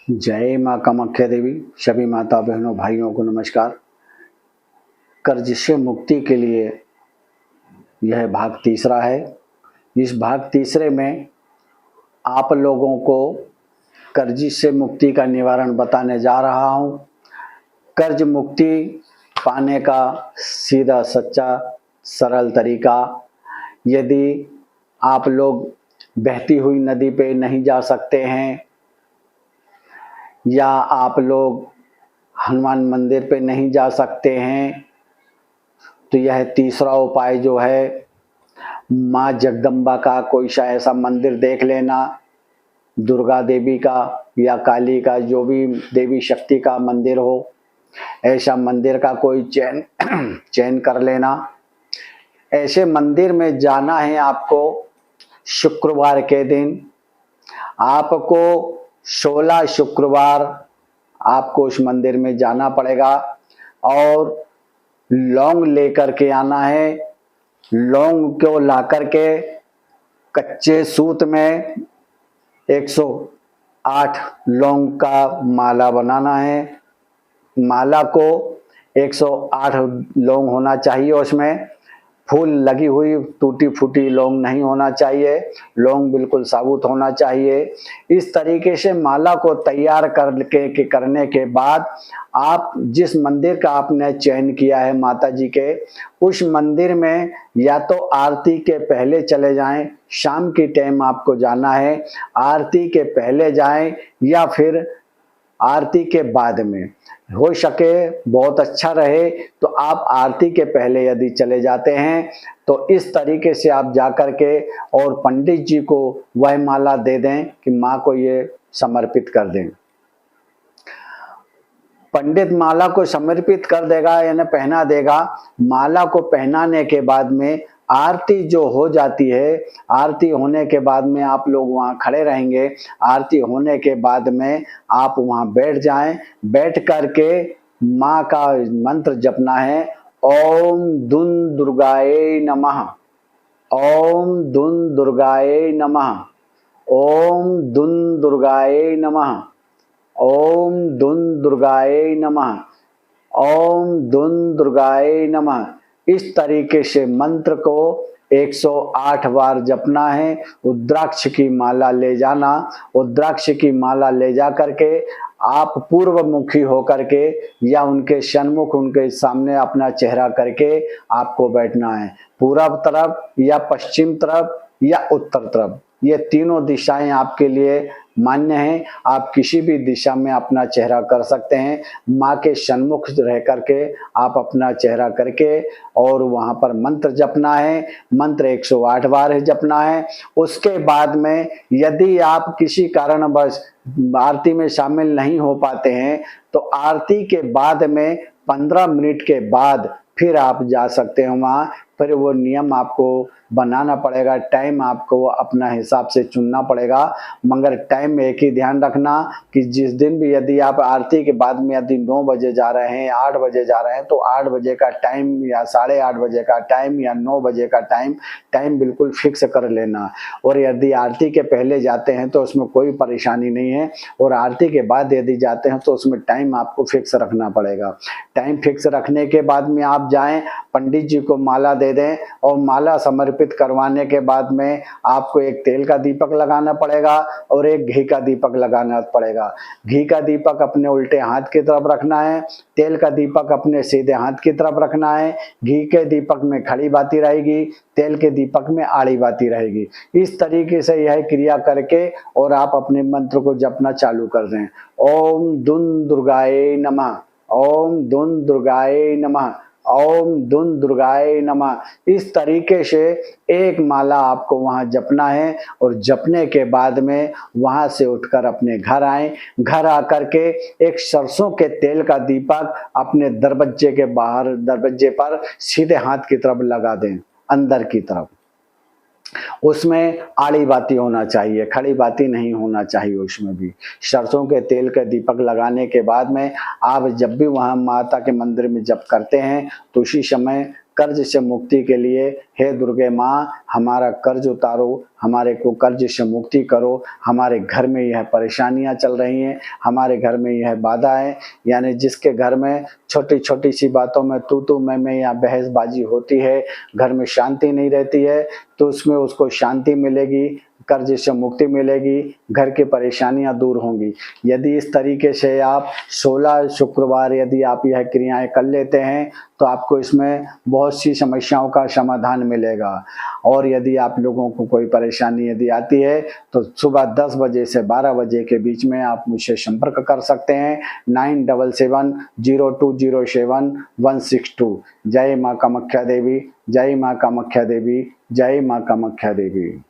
जय माँ कामाख्या देवी। सभी माता बहनों भाइयों को नमस्कार। कर्ज से मुक्ति के लिए यह भाग तीसरा है। इस भाग तीसरे में आप लोगों को कर्ज से मुक्ति का निवारण बताने जा रहा हूँ। कर्ज मुक्ति पाने का सीधा सच्चा सरल तरीका। यदि आप लोग बहती हुई नदी पे नहीं जा सकते हैं या आप लोग हनुमान मंदिर पे नहीं जा सकते हैं तो यह तीसरा उपाय जो है, माँ जगदम्बा का कोई सा ऐसा मंदिर देख लेना, दुर्गा देवी का या काली का, जो भी देवी शक्ति का मंदिर हो, ऐसा मंदिर का कोई चयन कर लेना। ऐसे मंदिर में जाना है आपको शुक्रवार के दिन। आपको 16 शुक्रवार आपको उस मंदिर में जाना पड़ेगा और लौंग लेकर के आना है। लौंग को ला करके कच्चे सूत में 108 लौंग का माला बनाना है। माला को 108 लौंग होना चाहिए, उसमें फूल लगी हुई टूटी फूटी लौंग नहीं होना चाहिए। लौंग बिल्कुल साबुत होना चाहिए। इस तरीके से माला को तैयार करने के बाद आप जिस मंदिर का आपने चयन किया है माता जी के, उस मंदिर में या तो आरती के पहले चले जाएं, शाम की टाइम आपको जाना है, आरती के पहले जाएं या फिर आरती के बाद में। हो सके बहुत अच्छा रहे तो आप आरती के पहले यदि चले जाते हैं तो इस तरीके से आप जाकर के और पंडित जी को वह माला दे दें कि माँ को ये समर्पित कर दें। पंडित माला को समर्पित कर देगा यानी पहना देगा। माला को पहनाने के बाद में आरती जो हो जाती है, आरती होने के बाद में आप लोग वहाँ खड़े रहेंगे। आरती होने के बाद में आप वहाँ बैठ जाएं। बैठ करके माँ का मंत्र जपना है, ओम दुन दुर्गाए नमः, ओम दुन दुर्गाए नमः, ओम दुन दुर्गाए नमः, ओम दुन दुर्गाए नमः, ओम दुन दुर्गाए नमः। इस तरीके से मंत्र को 108 बार जपना है। रुद्राक्ष की माला ले जाना। रुद्राक्ष की माला ले जा करके आप पूर्व मुखी होकर के या उनके सन्मुख उनके सामने अपना चेहरा करके आपको बैठना है। पूरब तरफ या पश्चिम तरफ या उत्तर तरफ, ये तीनों दिशाएं आपके लिए मान्य है। आप किसी भी दिशा में अपना चेहरा कर सकते हैं। माँ के सन्मुख रह करके आप अपना चेहरा करके और वहाँ पर मंत्र जपना है। मंत्र 108 बार जपना है। उसके बाद में यदि आप किसी कारणवश आरती में शामिल नहीं हो पाते हैं तो आरती के बाद में 15 मिनट के बाद फिर आप जा सकते हैं वहाँ। फिर वो नियम आपको बनाना पड़ेगा, टाइम आपको अपना हिसाब से चुनना पड़ेगा। मगर टाइम में एक ही ध्यान रखना कि जिस दिन भी यदि आप आरती के बाद में यदि 9 बजे जा रहे हैं, 8 बजे जा रहे हैं तो 8 बजे का टाइम या 8:30 बजे का टाइम या 9 बजे का टाइम बिल्कुल फिक्स कर लेना। और यदि आरती के पहले जाते हैं तो उसमें कोई परेशानी नहीं है, और आरती के बाद यदि जाते हैं तो उसमें टाइम आपको फिक्स रखना पड़ेगा। टाइम फिक्स रखने के बाद में आप जाएं, पंडित जी को माला दे दें और माला समर्पित करवाने के बाद में आपको एक तेल का दीपक लगाना पड़ेगा और एक घी का दीपक लगाना पड़ेगा। घी का दीपक अपने उल्टे हाथ की तरफ रखना है, तेल का दीपक अपने सीधे हाथ की तरफ रखना है। घी के दीपक में खड़ी बाती रहेगी, तेल के दीपक में आड़ी बाती रहेगी। इस तरीके से यह क्रिया करके और आप अपने मंत्र को जपना चालू कर दें। ओम दुन दुर्गाए नमः, ओम दुन दुर्गाए नमः, ओम दुन दुर्गाए नमः। इस तरीके से एक माला आपको वहां जपना है और जपने के बाद में वहां से उठकर अपने घर आए। घर आकर के एक सरसों के तेल का दीपक अपने दरवाजे के बाहर, दरवाजे पर सीधे हाथ की तरफ लगा दें, अंदर की तरफ। उसमें आड़ी बाती होना चाहिए, खड़ी बाती नहीं होना चाहिए। उसमें भी सरसों के तेल का दीपक लगाने के बाद में आप जब भी वहां माता के मंदिर में जप करते हैं तो उसी समय कर्ज से मुक्ति के लिए हे दुर्गे माँ हमारा कर्ज उतारो, हमारे को कर्ज से मुक्ति करो। हमारे घर में यह परेशानियां चल रही हैं, हमारे घर में यह बाधा है, यानी जिसके घर में छोटी छोटी सी बातों में तू मैं या बहसबाजी होती है, घर में शांति नहीं रहती है, तो उसमें उसको शांति मिलेगी, कर्ज से मुक्ति मिलेगी, घर की परेशानियां दूर होंगी। यदि इस तरीके से आप 16 शुक्रवार यदि आप यह क्रियाएं कर लेते हैं तो आपको इसमें बहुत सी समस्याओं का समाधान मिलेगा। और यदि आप लोगों को कोई परेशानी यदि आती है तो सुबह 10 बजे से 12 बजे के बीच में आप मुझसे संपर्क कर सकते हैं 9770207162। जय माँ कामाख्या देवी, जय माँ कामाख्या देवी, जय माँ कामाख्या देवी।